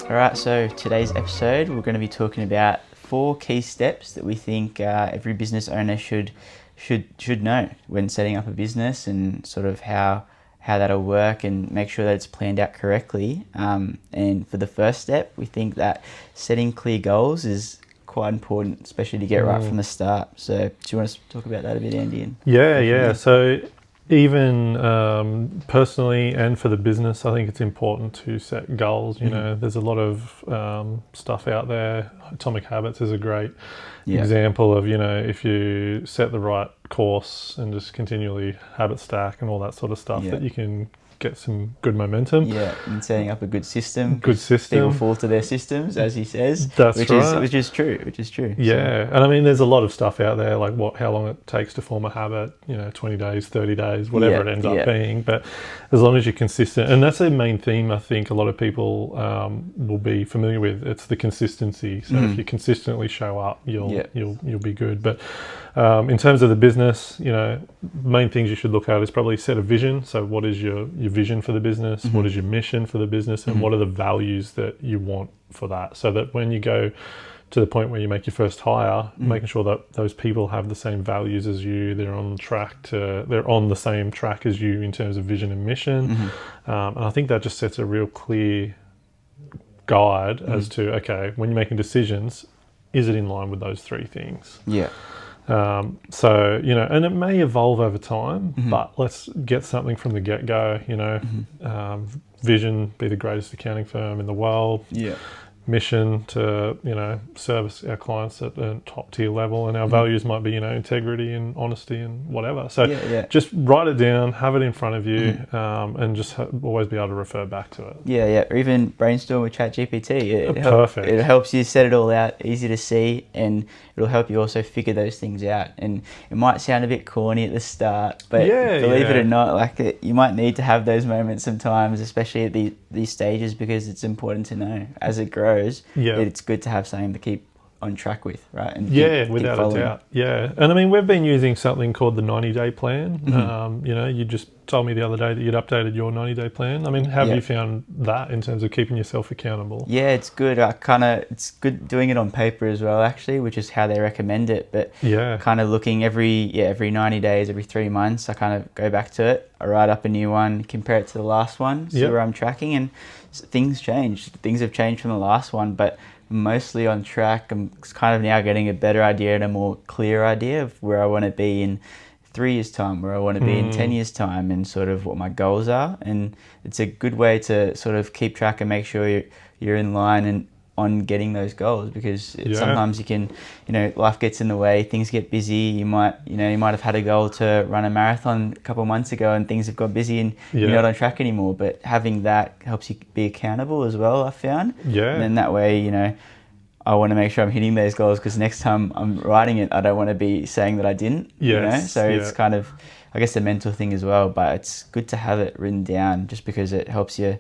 All right, so today's episode, we're going to be talking about 4 key steps that we think every business owner should know when setting up a business, and sort of how that'll work and make sure that it's planned out correctly. And for the first step, we think that setting clear goals is quite important, especially to get right from the start. So do you want to talk about that a bit, Andy? Yeah. So even personally and for the business, I think it's important to set goals. You know, there's a lot of stuff out there. Atomic Habits is a great example of, if you set the right course and just continually habit stack and all that sort of stuff, that you can get some good momentum. Yeah, and setting up a good system. People fall to their systems, as he says. That's right. Which is true. Yeah, and I mean, there's a lot of stuff out there, like how long it takes to form a habit, 20 days, 30 days, whatever it ends up being. But as long as you're consistent, and that's the main theme I think a lot of people will be familiar with. It's the consistency. So if you consistently show up, you'll be good. But in terms of the business, main things you should look at is probably set a vision. So what is your vision for the business? What is your mission for the business? And what are the values that you want for that? So that when you go to the point where you make your first hire, making sure that those people have the same values as you, they're on the same track as you in terms of vision and mission. And I think that just sets a real clear guide as to, okay, when you're making decisions, is it in line with those 3 things? Yeah. So, and it may evolve over time, but let's get something from the get-go, vision, be the greatest accounting firm in the world. Yeah. Mission to, service our clients at a top tier level, and our values might be, integrity and honesty and whatever. So just write it down, have it in front of you, and just always be able to refer back to it. Yeah. Or even brainstorm with ChatGPT. Perfect. It helps you set it all out, easy to see, and it'll help you also figure those things out. And it might sound a bit corny at the start, but believe it or not, you might need to have those moments sometimes, especially at these stages, because it's important to know as it grows. It's good to have something to keep on track with, right? And without a doubt. Yeah. And I mean, we've been using something called the 90-day plan. You just told me the other day that you'd updated your 90-day plan. I mean, have you found that in terms of keeping yourself accountable? Yeah, it's good. It's good doing it on paper as well, actually, which is how they recommend it. But kind of looking every 90 days, every 3 months, I kind of go back to it. I write up a new one, compare it to the last one, see where I'm tracking, and things change. Things have changed from the last one, but mostly on track. I'm kind of now getting a better idea and a more clear idea of where I want to be in 3 years' time, where I want to be in 10 years' time, and sort of what my goals are. And it's a good way to sort of keep track and make sure you're in line and on getting those goals, because sometimes you can, life gets in the way, things get busy. You might have had a goal to run a marathon a couple of months ago and things have got busy and you're not on track anymore. But having that helps you be accountable as well, I found. Yeah. And then that way, I want to make sure I'm hitting those goals, because next time I'm writing it, I don't want to be saying that I didn't. So it's kind of, I guess, a mental thing as well. But it's good to have it written down, just because it helps you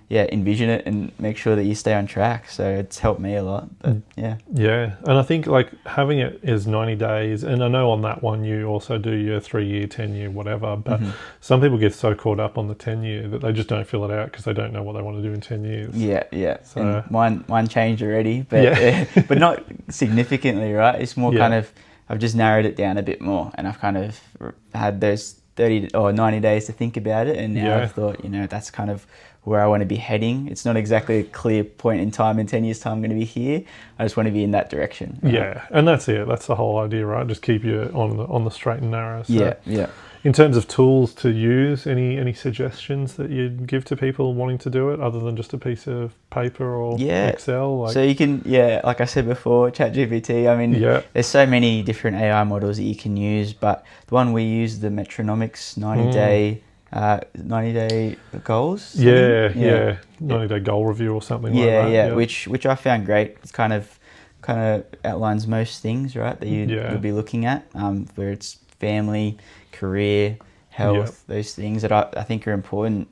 envision it and make sure that you stay on track. So it's helped me a lot. But and I think like having it is 90 days, and I know on that one you also do your 3-year, 10-year, whatever, but some people get so caught up on the 10-year that they just don't fill it out because they don't know what they want to do in 10 years. So mine changed already, but but not significantly, right? It's more kind of, I've just narrowed it down a bit more, and I've kind of had those 30 or 90 days to think about it, and now I've thought, that's kind of where I want to be heading. It's not exactly a clear point in time. In 10 years' time, I'm going to be here. I just want to be in that direction. Right? Yeah, and that's it. That's the whole idea, right? Just keep you on the straight and narrow. So yeah. In terms of tools to use, any suggestions that you'd give to people wanting to do it, other than just a piece of paper or Excel? So you can, like I said before, ChatGPT. I mean, there's so many different AI models that you can use, but the one we use, the Metronomics 90-day 90-day goals. 90-day goal review or something like that. Which I found great. It's kind of outlines most things, right, that you'll be looking at, where it's family, career, health, those things that I think are important.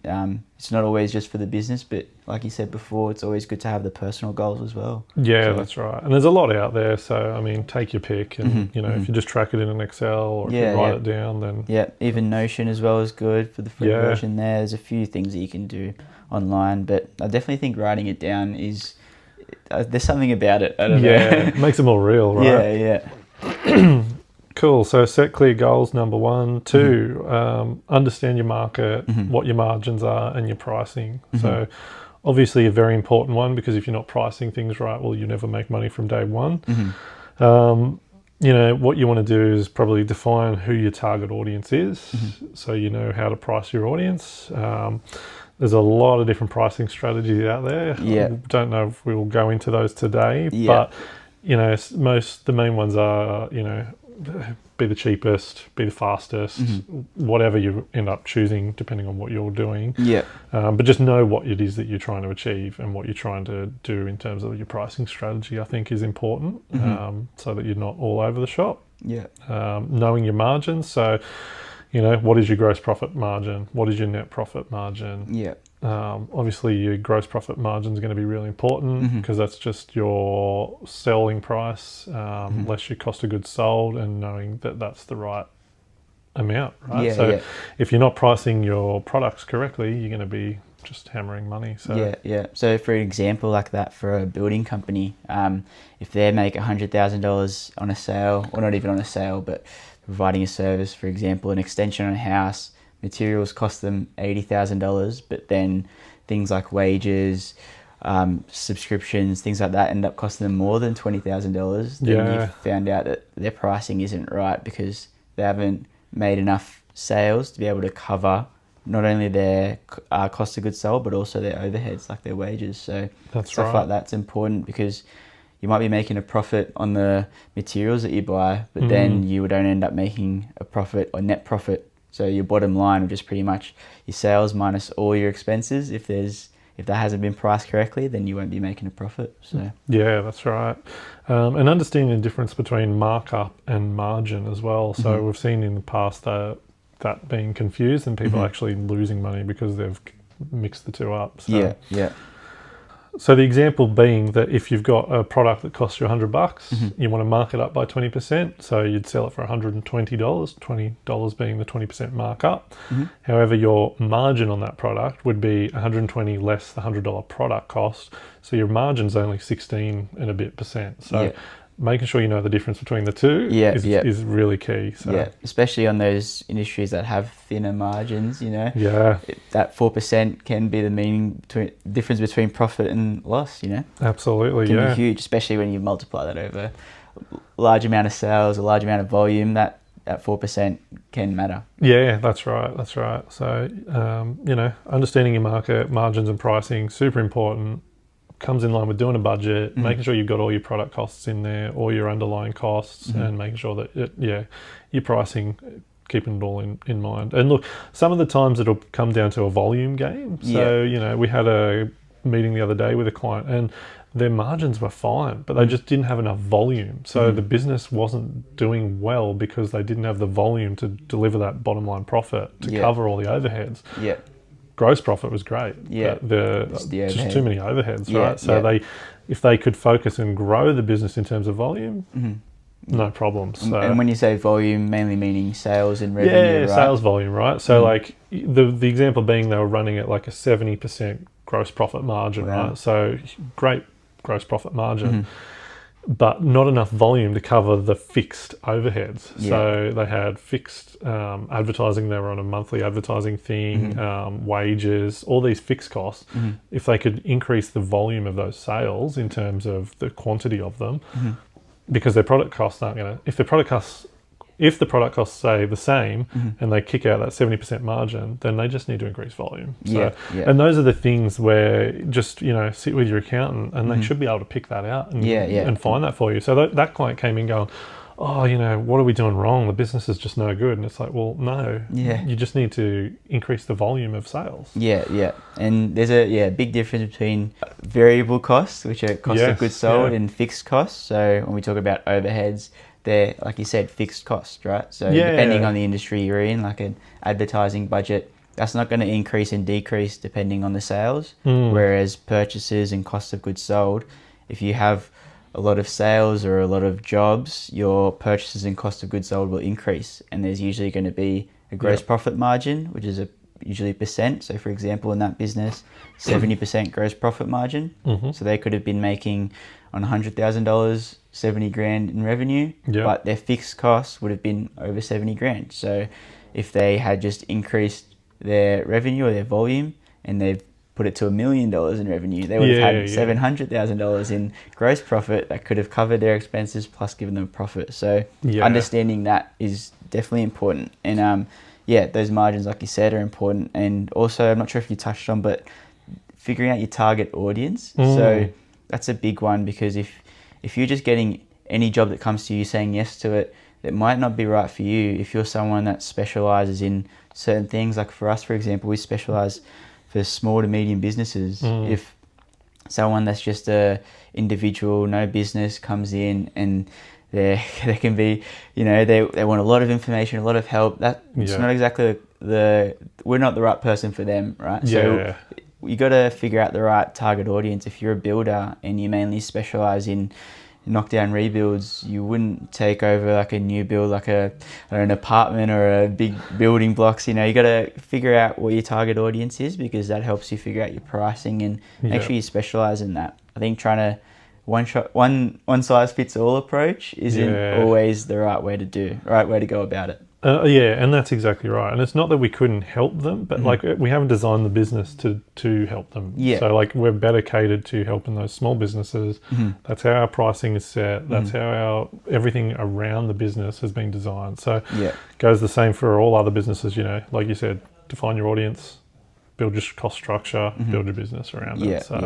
It's not always just for the business, but like you said before, it's always good to have the personal goals as well. That's right. And there's a lot out there, so I mean, take your pick, and if you just track it in an Excel or if you write it down, then even Notion as well is good for the free version. There's a few things that you can do online, but I definitely think writing it down is there's something about it. I don't know. It makes it more real, right? Yeah. Cool. So set clear goals, number 1. 2, understand your market, what your margins are, and your pricing. So obviously a very important one, because if you're not pricing things right, well, you never make money from day one. What you want to do is probably define who your target audience is, so you know how to price your audience. There's a lot of different pricing strategies out there. Yeah. I don't know if we will go into those today, but the main ones are, be the cheapest, be the fastest, whatever you end up choosing, depending on what you're doing. Yeah. But just know what it is that you're trying to achieve and what you're trying to do in terms of your pricing strategy, I think is important, so that you're not all over the shop. Yeah. Knowing your margins. So, what is your gross profit margin? What is your net profit margin? Yeah. Obviously, your gross profit margin is going to be really important, because that's just your selling price, less your cost of goods sold, and knowing that that's the right amount, right? So if you're not pricing your products correctly, you're going to be just hammering money. So So for an example like that, for a building company, if they make $100,000 on a sale, or not even on a sale, but providing a service, for example, an extension on a house, materials cost them $80,000, but then things like wages, subscriptions, things like that end up costing them more than $20,000. Then you've found out that their pricing isn't right, because they haven't made enough sales to be able to cover not only their cost of goods sold, but also their overheads, like their wages. So stuff like that's important, because you might be making a profit on the materials that you buy, but then you don't end up making a profit or net profit. So your bottom line, which is pretty much your sales minus all your expenses, if that hasn't been priced correctly, then you won't be making a profit. So yeah, that's right. And understanding the difference between markup and margin as well. So we've seen in the past that being confused, and people actually losing money because they've mixed the two up. So, So the example being that if you've got a product that costs you $100, you want to mark it up by 20%. So you'd sell it for $120, $20 being the 20% markup. However, your margin on that product would be $120 less the $100 product cost. So your margin's only 16 and a bit percent. So making sure you know the difference between the two is really key. So. Especially on those industries that have thinner margins, that 4% can be the difference between profit and loss, Absolutely, it can be huge, especially when you multiply that over a large amount of sales, a large amount of volume. That 4% can matter. Yeah, that's right. So, understanding your market, margins and pricing, super important. Comes in line with doing a budget, making sure you've got all your product costs in there, all your underlying costs, and making sure that your pricing, keeping it all in mind. And look, some of the times it'll come down to a volume game. So we had a meeting the other day with a client, and their margins were fine, but they just didn't have enough volume. So the business wasn't doing well because they didn't have the volume to deliver that bottom line profit to cover all the overheads. Gross profit was great. But just too many overheads, right? So if they could focus and grow the business in terms of volume, no problems. So, and when you say volume, mainly meaning sales and revenue, right? Sales volume, right? So like the example being they were running at like a 70% gross profit margin, right? So great gross profit margin. But not enough volume to cover the fixed overheads. So they had fixed advertising. They were on a monthly advertising thing, wages, all these fixed costs. If they could increase the volume of those sales in terms of the quantity of them, because their product costs aren't going to, if the product costs stay the same and they kick out that 70% margin, then they just need to increase volume. And those are the things where just, sit with your accountant and they should be able to pick that out and find that for you. So that client came in going, what are we doing wrong? The business is just no good. And it's like, well, no, you just need to increase the volume of sales. And there's a big difference between variable costs, which are cost of goods sold, and fixed costs. So when we talk about overheads, they're, like you said, fixed costs, right? So depending on the industry you're in, like an advertising budget, that's not going to increase and decrease depending on the sales. Whereas purchases and cost of goods sold, if you have a lot of sales or a lot of jobs, your purchases and cost of goods sold will increase. And there's usually going to be a gross profit margin, which is a usually percent. So for example, in that business, 70% gross profit margin. So they could have been making on $100,000, 70 grand in revenue, but their fixed costs would have been over 70 grand. So if they had just increased their revenue or their volume and they've put it to $1 million in revenue, they would have had $700,000 in gross profit that could have covered their expenses plus given them profit. So understanding that is definitely important. And those margins, like you said, are important. And also, I'm not sure if you touched on, but figuring out your target audience. So that's a big one, because if you're just getting any job that comes to you, saying yes to it, that might not be right for you. If you're someone that specializes in certain things, like for us, for example, we specialize for small to medium businesses. If someone that's just a individual, no business, comes in and they can be, they want a lot of information, a lot of help, it's not exactly we're not the right person for them, right? So you got to figure out the right target audience. If you're a builder and you mainly specialize in knockdown rebuilds, you wouldn't take over like a new build, like an apartment or a big building blocks. You got to figure out what your target audience is, because that helps you figure out your pricing and make sure you specialize in that. I think trying to one size fits all approach isn't always the right way to go about it. And that's exactly right. And it's not that we couldn't help them, but like we haven't designed the business to help them. So like we're better catered to helping those small businesses. That's how our pricing is set. That's how everything around the business has been designed. So it goes the same for all other businesses, like you said, define your audience, build your cost structure, build your business around it. So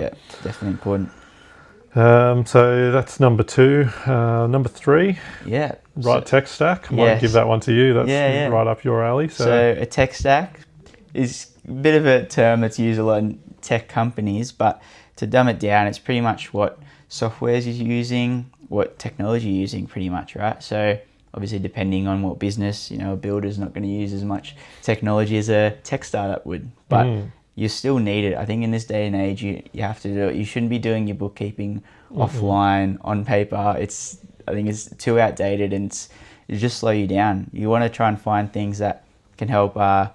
definitely important. So that's number 2. Number 3, tech stack. I might give that one to you. That's right up your alley. So a tech stack is a bit of a term that's used a lot in tech companies, but to dumb it down, it's pretty much what softwares you're using, what technology you're using, pretty much, right? So obviously, depending on what business, a builder's not going to use as much technology as a tech startup would, but you still need it. I think in this day and age, you have to do it. You shouldn't be doing your bookkeeping offline on paper. I think it's too outdated, and it just slow you down. You want to try and find things that can help, not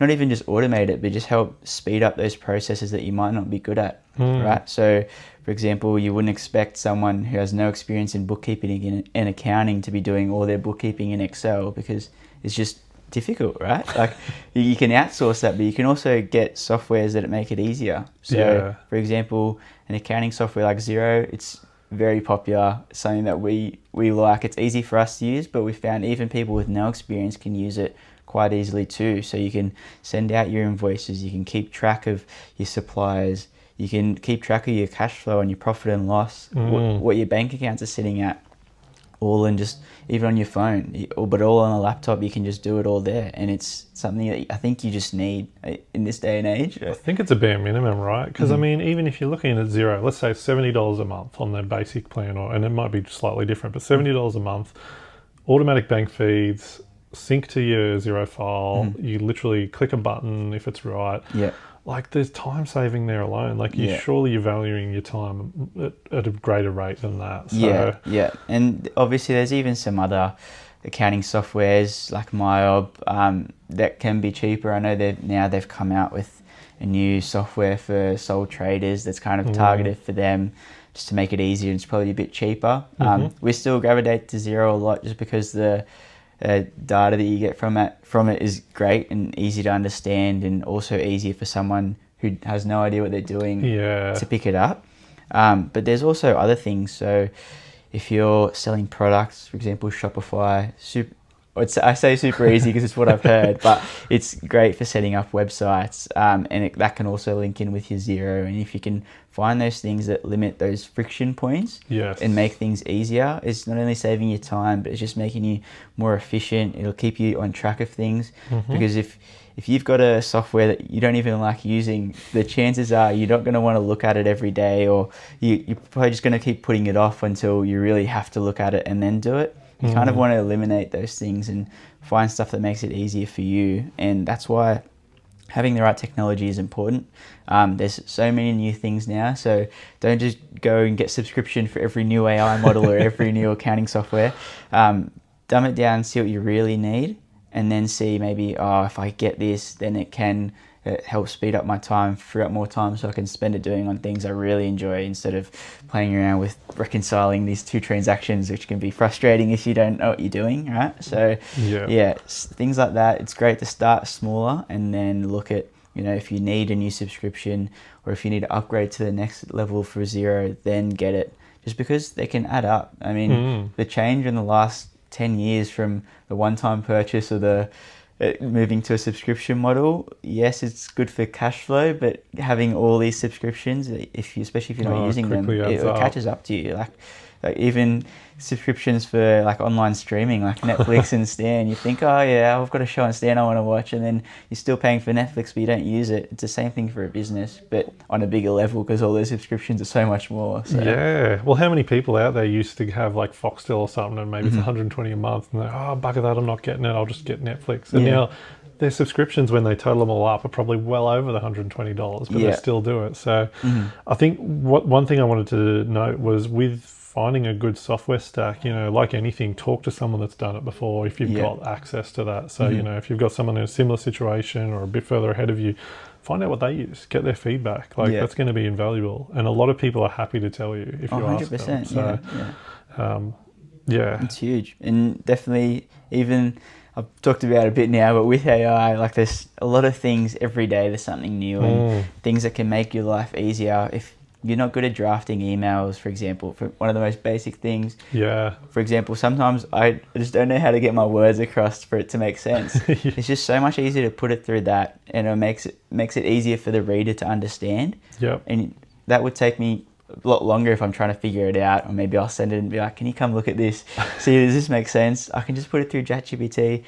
even just automate it, but just help speed up those processes that you might not be good at, right? So, for example, you wouldn't expect someone who has no experience in bookkeeping and accounting to be doing all their bookkeeping in Excel, because it's just difficult, right? Like you can outsource that, but you can also get softwares that make it easier. So for example, an accounting software like Xero, it's very popular. It's something that we like. It's easy for us to use, but we found even people with no experience can use it quite easily too. So you can send out your invoices, you can keep track of your suppliers, you can keep track of your cash flow and your profit and loss, what your bank accounts are sitting at, all in just even on your phone, but all on a laptop. You can just do it all there, and it's something that I think you just need in this day and age. I think it's a bare minimum, right? Because I mean, even if you're looking at Xero, let's say $70 a month on their basic plan, and it might be slightly different, but $70 a month, automatic bank feeds, sync to your Xero file. You literally click a button if it's right. Like there's time saving there alone. Like surely you're valuing your time at a greater rate than that. So. And obviously there's even some other accounting softwares like MyOb that can be cheaper. I know they've come out with a new software for sole traders that's kind of targeted for them, just to make it easier. It's probably a bit cheaper. We still gravitate to Xero a lot, just because the data that you get from it is great and easy to understand, and also easier for someone who has no idea what they're doing to pick it up. But there's also other things. So if you're selling products, for example, Shopify, I say super easy because it's what I've heard, but it's great for setting up websites, and that can also link in with your Xero. And if you can find those things that limit those friction points and make things easier, it's not only saving you time, but it's just making you more efficient. It'll keep you on track of things, because if you've got a software that you don't even like using, the chances are you're not going to want to look at it every day, or you're probably just going to keep putting it off until you really have to look at it and then do it. You kind of want to eliminate those things and find stuff that makes it easier for you. And that's why having the right technology is important. There's so many new things now, so don't just go and get subscription for every new AI model or every new accounting software. Dumb it down, see what you really need, and then see maybe, if I get this, then it helps speed up my time, free up more time so I can spend it doing on things I really enjoy instead of playing around with reconciling these two transactions, which can be frustrating if you don't know what you're doing, right? So things like that. It's great to start smaller and then look at, if you need a new subscription or if you need to upgrade to the next level for Xero, then get it. Just because they can add up. I mean, the change in the last 10 years from the one-time purchase or the moving to a subscription model, yes, it's good for cash flow, but having all these subscriptions, especially if you're not using them, it catches up to you. Like even subscriptions for like online streaming, like Netflix and Stan, you think, I've got a show on Stan I want to watch, and then you're still paying for Netflix, but you don't use it. It's the same thing for a business, but on a bigger level because all those subscriptions are so much more. So. Yeah. Well, how many people out there used to have like Foxtel or something, and maybe it's $120 a month, and they're bugger that, I'm not getting it. I'll just get Netflix. And now their subscriptions, when they total them all up, are probably well over the $120, but they still do it. So I think one thing I wanted to note was with finding a good software stack, like anything, talk to someone that's done it before if you've got access to that. So, if you've got someone in a similar situation or a bit further ahead of you, find out what they use, get their feedback. That's going to be invaluable. And a lot of people are happy to tell you if you ask them. So, it's huge. And definitely, even I've talked about it a bit now, but with AI, like there's a lot of things every day, there's something new and things that can make your life easier. If you're not good at drafting emails, for example, for one of the most basic things. Yeah. For example, sometimes I just don't know how to get my words across for it to make sense. It's just so much easier to put it through that, and it makes it easier for the reader to understand. Yep. And that would take me a lot longer if I'm trying to figure it out, or maybe I'll send it and be like, can you come look at this? See, does this make sense? I can just put it through ChatGPT,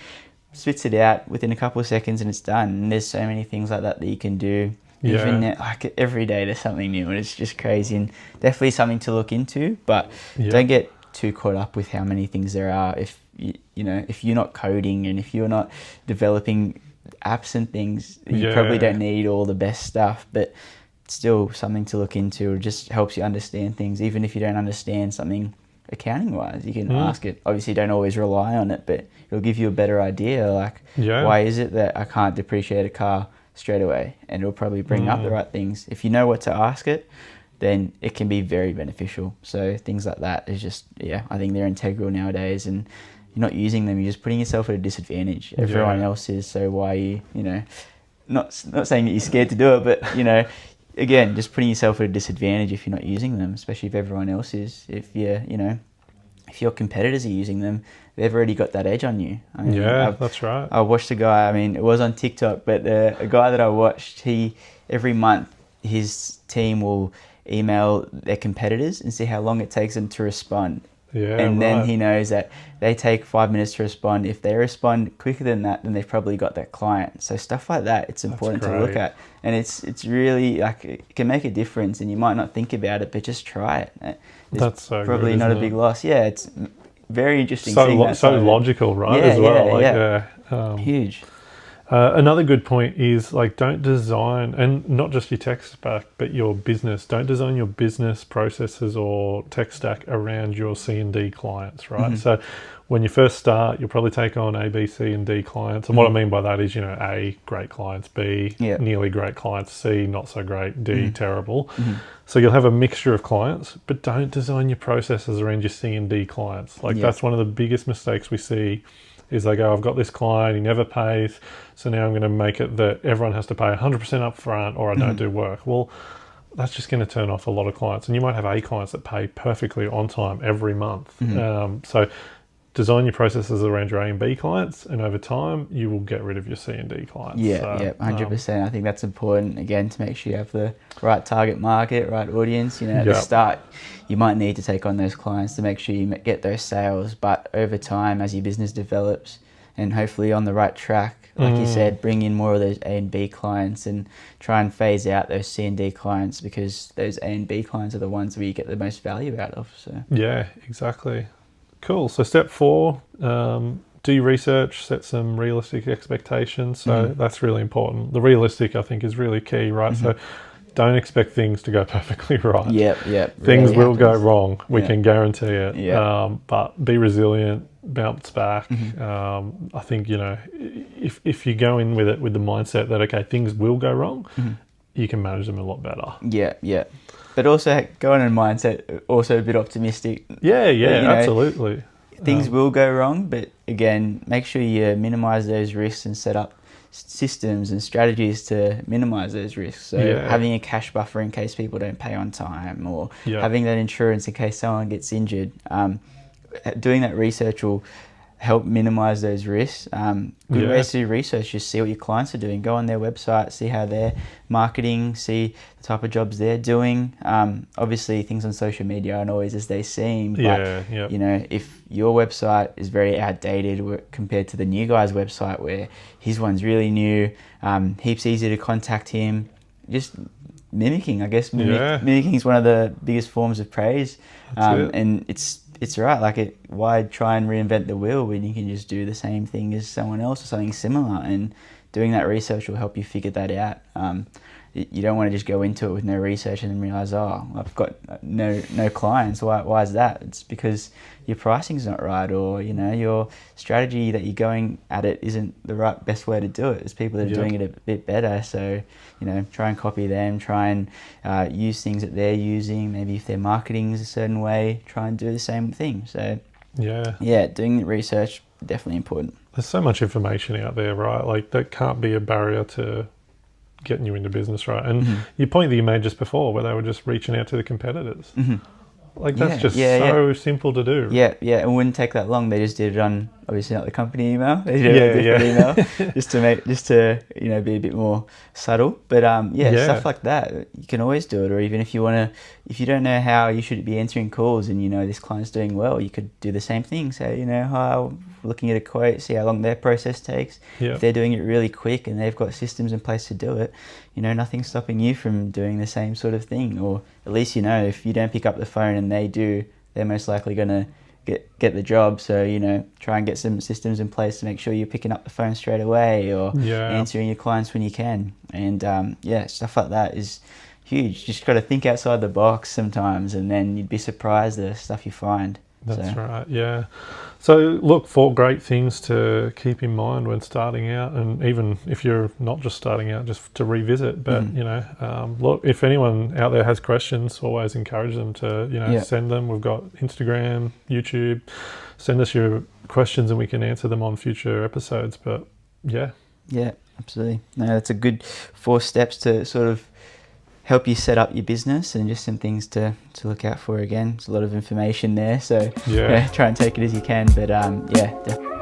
spits it out within a couple of seconds, and it's done. And there's so many things like that you can do. Even like every day there's something new, and it's just crazy, and definitely something to look into, but don't get too caught up with how many things there are. If if you're not coding and if you're not developing apps and things, you probably don't need all the best stuff, but it's still something to look into. It just helps you understand things. Even if you don't understand something accounting wise, you can ask it. Obviously don't always rely on it, but it'll give you a better idea, like why is it that I can't depreciate a car straight away, and it'll probably bring up the right things. If you know what to ask it, then it can be very beneficial. So things like that is just, I think they're integral nowadays, and you're not using them, you're just putting yourself at a disadvantage. Everyone else is, so why you not saying that you're scared to do it, but again, just putting yourself at a disadvantage if you're not using them, especially if everyone else is. If if your competitors are using them, they've already got that edge on you. I mean, that's right. I watched a guy, it was on TikTok, but a guy that I watched, every month his team will email their competitors and see how long it takes them to respond. Then he knows that they take 5 minutes to respond. If they respond quicker than that, then they've probably got that client. So stuff like that, it's important to look at. And it's really, like, it can make a difference, and you might not think about it, but just try it. That's so probably good, not a big loss. Yeah, it's very interesting. So logical, right? As well. Huge. Another good point is, like, don't design, and not just your tech stack, but your business. Don't design your business processes or tech stack around your C and D clients, right? So when you first start, you'll probably take on A, B, C, and D clients. And what I mean by that is, A, great clients, B, nearly great clients, C, not so great, D, terrible. So you'll have a mixture of clients, but don't design your processes around your C and D clients. Like, that's one of the biggest mistakes we see. Is they go, I've got this client, he never pays, so now I'm going to make it that everyone has to pay 100% up front, or I don't do work. Well, that's just going to turn off a lot of clients. And you might have A clients that pay perfectly on time every month. So design your processes around your A and B clients, and over time you will get rid of your C and D clients. 100%. I think that's important, again, to make sure you have the right target market, right audience. At the start, you might need to take on those clients to make sure you get those sales, but over time, as your business develops and hopefully on the right track, like you said, bring in more of those A and B clients and try and phase out those C and D clients, because those A and B clients are the ones where you get the most value out of. So exactly. Cool. So step 4, do your research, set some realistic expectations. So that's really important. The realistic, I think, is really key, right? So don't expect things to go perfectly right. Things will go wrong. We can guarantee it. But be resilient. bounce back. I think, you know, if you go in with it with the mindset that, okay, things will go wrong, you can manage them a lot better. Yeah. But also go on in mindset, also a bit optimistic. Yeah, But, you know, absolutely. Things will go wrong, but again, make sure you minimize those risks and set up systems and strategies to minimize those risks. So having a cash buffer in case people don't pay on time, or having that insurance in case someone gets injured. Doing that research will help minimize those risks. Good ways to do research, just see what your clients are doing. Go on their website, see how they're marketing, see the type of jobs they're doing. Obviously, things on social media aren't always as they seem, but you know, if your website is very outdated compared to the new guy's website, where his one's really new, heaps easier to contact him, just mimicking, I guess. Mimicking is one of the biggest forms of praise, and it's right. Like, why try and reinvent the wheel when you can just do the same thing as someone else or something similar? And doing that research will help you figure that out. You don't want to just go into it with no research and then realize, oh, I've got no clients. Why is that? It's because your pricing's not right, or, you know, your strategy that you're going at it isn't the best way to do it. There's people that are doing it a bit better. So, you know, try and copy them, try and use things that they're using. Maybe if their marketing is a certain way, try and do the same thing. So doing the research, definitely important. There's so much information out there, right? Like, that can't be a barrier to getting you into business, right? And your point that you made just before, where they were just reaching out to the competitors. Like, that's just so simple to do. Yeah, it wouldn't take that long. They just did it on, obviously not the company email. They did it on a different email, just to you know, be a bit more subtle. But stuff like that, you can always do it. Or even if you don't know how you should be answering calls, and you know this client's doing well, you could do the same thing. Say, you know, hi, looking at a quote, see how long their process takes. If they're doing it really quick and they've got systems in place to do it, you know, nothing's stopping you from doing the same sort of thing. Or at least, you know, if you don't pick up the phone and they do, they're most likely going to get the job. So, you know, try and get some systems in place to make sure you're picking up the phone straight away, or answering your clients when you can. And stuff like that is huge. Just got to think outside the box sometimes, and then you'd be surprised the stuff you find. That's right, yeah. So look, 4 great things to keep in mind when starting out, and even if you're not just starting out, just to revisit. But, you know, look, if anyone out there has questions, always encourage them to, you know, send them. We've got Instagram, YouTube. Send us your questions and we can answer them on future episodes. But, yeah, absolutely. No, that's a good 4 steps to sort of help you set up your business, and just some things to look out for. Again, there's a lot of information there, so try and take it as you can. But definitely.